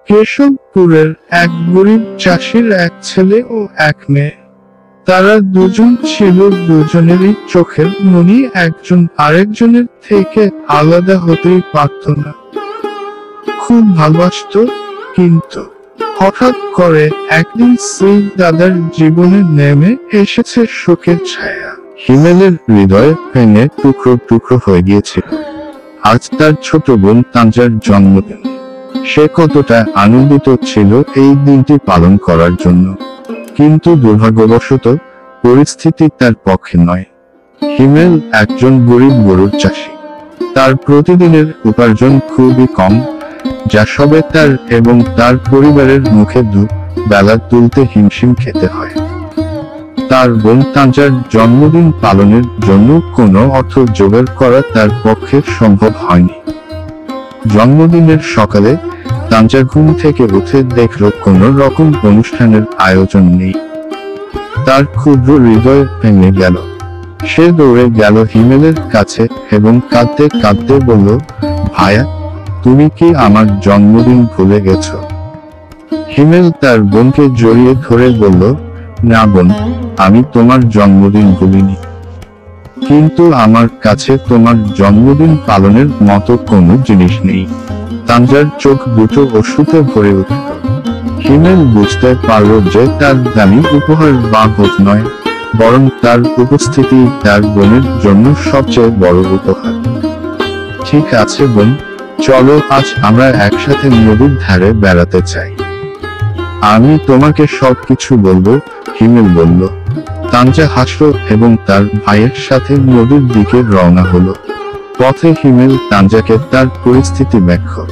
কেশবপুরের এক গরিব চাষির এক ছেলে ও এক মেয়ে। তারা দুজন ছিল দুজনেরই চোখের মনি, একজন আরেকজনের থেকে আলাদা হতেই পারত না। খুব ভালোবাসত, কিন্তু হঠাৎ করে একদিন সেই দাদার জীবনে নেমে এসেছে শোকের ছায়া। হিমেলের হৃদয় ভেঙে টুকরো টুকরো হয়ে গিয়েছিল। আজ তার ছোট বোন তানজার জন্মদিন। সে কতটা আনন্দিত ছিল এই দিনটি পালন করার জন্য, কিন্তু দুর্ভাগ্যবশত পরিস্থিতি তার পক্ষে নয়। হিমেল একজন গরিব গরুর চাষি। তার প্রতিদিনের উপার্জন খুবই কম, যা সবে তার এবং তার পরিবারের মুখে বেলা তুলতে হিমশিম খেতে হয়। তার বোন তানজার জন্মদিন পালনের জন্য কোনো অর্থ জোগাড় করা তার পক্ষে সম্ভব হয়নি। জন্মদিনের সকালে তানজা ঘুম থেকে উঠে দেখল কোনো রকম অনুষ্ঠানের আয়োজন নেই। তার ক্ষুদ্র হৃদয় ভেঙে গেল। সে দৌড়ে গেল হিমেলের কাছে এবং কাঁদতে কাঁদতে বলল, ভাইয়া, তুমি কি আমার জন্মদিন ভুলে গেছো? হিমেল তার বোনকে জড়িয়ে ধরে বলল, না বোন, আমি তোমার জন্মদিন ভুলিনি, কিন্তু আমার কাছে তোমার জন্মদিন পালনের মতো কোনো জিনিস নেই। তানজার চোখ দুটো অশ্রুতে ভরে উঠল। হিমেল বুঝতে পারল যে তার দামি উপহার বা ভোজ নয়, বরং তার উপস্থিতি তার বোনের জন্য সবচেয়ে বড় উপহার। ঠিক আছে বোন, চলো আজ আমরা একসাথে নদীর ধারে বেড়াতে চাই। আমি তোমাকে সবকিছু বলবো, হিমেল বলল। তানজা হাসল এবং তার ভাইয়ের সাথে নদীর দিকে রওনা হলো। পথে হিমেল তানজাকে তার পরিস্থিতি ব্যাখ্যা